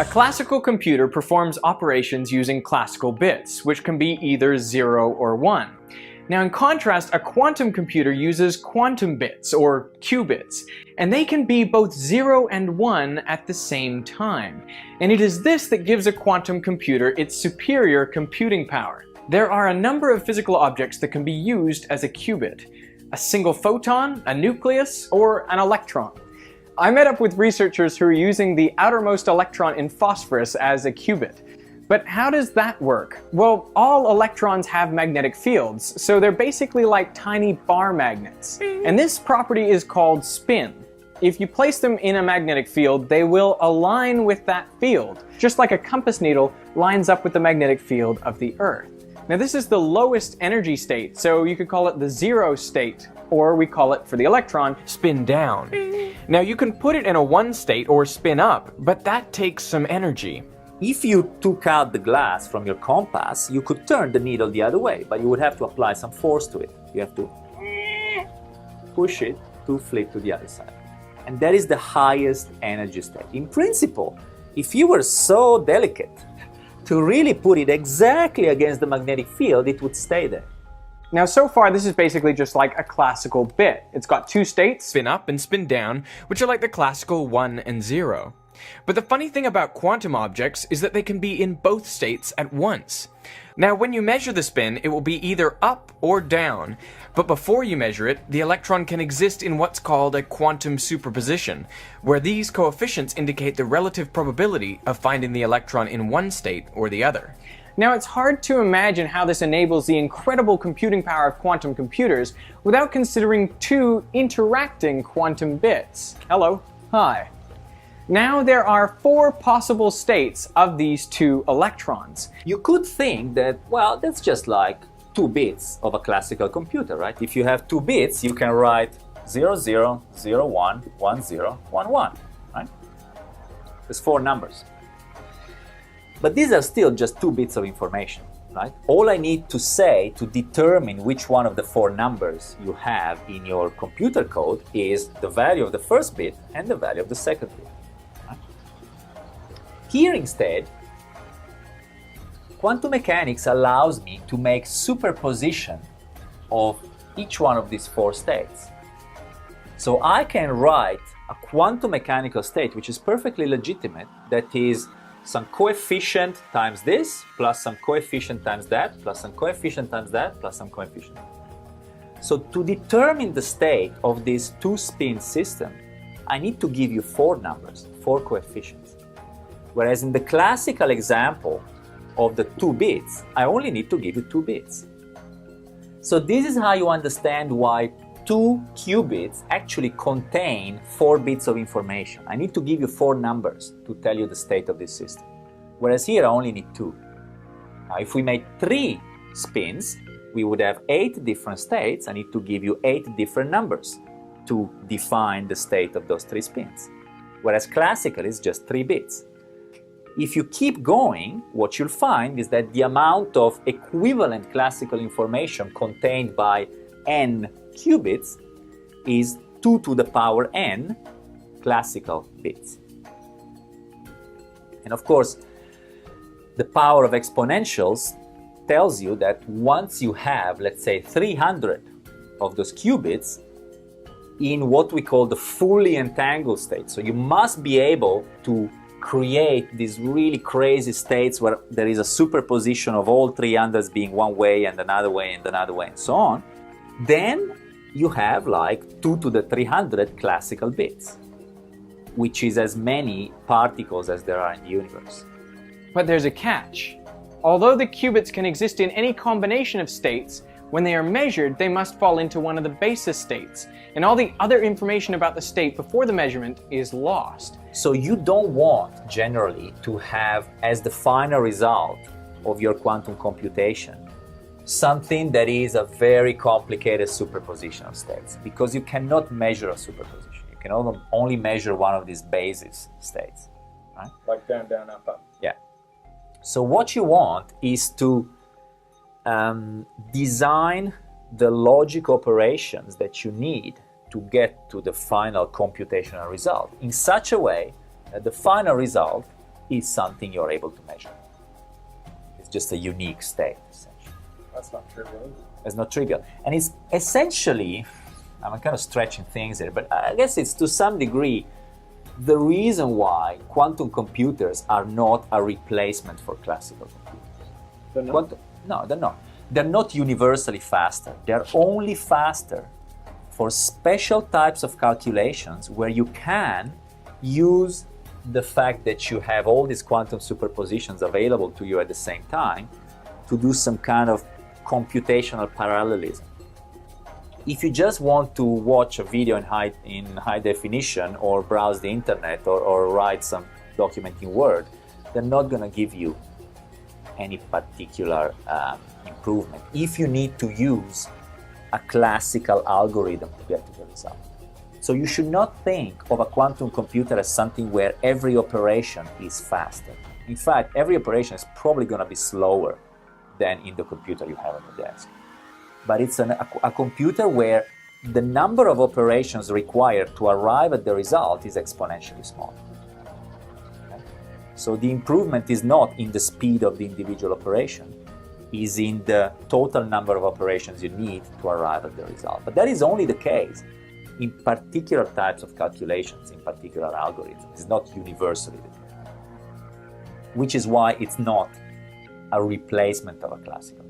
A classical computer performs operations using classical bits, which can be either 0 or 1. Now, in contrast, a quantum computer uses quantum bits, or qubits, and they can be both 0 and 1 at the same time. And it is this that gives a quantum computer its superior computing power. There are a number of physical objects that can be used as a qubit: a single photon, a nucleus, or an electron. I met up with researchers who are using the outermost electron in phosphorus as a qubit. But how does that work? Well, all electrons have magnetic fields, so they're basically like tiny bar magnets. And this property is called spin. If you place them in a magnetic field, they will align with that field, just like a compass needle lines up with the magnetic field of the Earth. Now, this is the lowest energy state, so you could call it the zero state, or we call it, for the electron, spin down. Now, you can put it in a 1 state or spin up, but that takes some energy. If you took out the glass from your compass, you could turn the needle the other way, but you would have to apply some force to it. You have to push it to flip to the other side. And that is the highest energy state. In principle, if you were so delicate to really put it exactly against the magnetic field, it would stay there. Now, so far, this is basically just like a classical bit. It's got 2 states, spin up and spin down, which are like the classical 1 and 0. But the funny thing about quantum objects is that they can be in both states at once. Now, when you measure the spin, it will be either up or down. But before you measure it, the electron can exist in what's called a quantum superposition, where these coefficients indicate the relative probability of finding the electron in one state or the other. Now, it's hard to imagine how this enables the incredible computing power of quantum computers without considering 2 interacting quantum bits. Hello. Hi. Now, there are 4 possible states of these 2 electrons. You could think that, well, that's just like 2 bits of a classical computer, right? If you have 2 bits, you can write 00, 01, 10, 11, right? There's 4 numbers. But these are still just 2 bits of information, right? All I need to say to determine which one of the 4 numbers you have in your computer code is the value of the first bit and the value of the second bit. Right? Here instead, quantum mechanics allows me to make superposition of each one of these 4 states. So I can write a quantum mechanical state which is perfectly legitimate, that is some coefficient times this, plus some coefficient times that, plus some coefficient times that, plus some coefficient. So to determine the state of this 2-spin system, I need to give you 4 numbers, 4 coefficients. Whereas in the classical example of the 2 bits, I only need to give you 2 bits. So this is how you understand why 2 qubits actually contain 4 bits of information. I need to give you 4 numbers to tell you the state of this system. Whereas here I only need 2. Now if we made 3 spins, we would have 8 different states. I need to give you 8 different numbers to define the state of those 3 spins. Whereas classical is just 3 bits. If you keep going, what you'll find is that the amount of equivalent classical information contained by n qubits is 2 to the power n classical bits. And of course, the power of exponentials tells you that once you have, let's say, 300 of those qubits in what we call the fully entangled state, so you must be able to create these really crazy states where there is a superposition of all 300s being one way and another way and another way and so on, then you have like 2 to the 300 classical bits, which is as many particles as there are in the universe. But there's a catch. Although the qubits can exist in any combination of states, when they are measured, they must fall into one of the basis states, and all the other information about the state before the measurement is lost. So you don't want, generally, to have as the final result of your quantum computation something that is a very complicated superposition of states, because you cannot measure a superposition. You can only measure one of these basis states, right? Like down, down, up, up. Yeah. So what you want is to design the logic operations that you need to get to the final computational result in such a way that the final result is something you're able to measure. It's just a unique state, essentially. That's not trivial. It's not trivial. And it's essentially, I'm kind of stretching things here, but I guess it's to some degree the reason why quantum computers are not a replacement for classical computers. They're not? No, they're not. They're not universally faster. They're only faster for special types of calculations where you can use the fact that you have all these quantum superpositions available to you at the same time to do some kind of computational parallelism. If you just want to watch a video in high definition or browse the internet or write some document in Word, they're not going to give you any particular improvement if you need to use a classical algorithm to get to the result. So you should not think of a quantum computer as something where every operation is faster. In fact, every operation is probably going to be slower than in the computer you have on the desk. But it's a computer where the number of operations required to arrive at the result is exponentially small. Okay? So the improvement is not in the speed of the individual operation, is in the total number of operations you need to arrive at the result. But that is only the case in particular types of calculations, in particular algorithms. It's not universally the case. Which is why it's not a replacement of a classical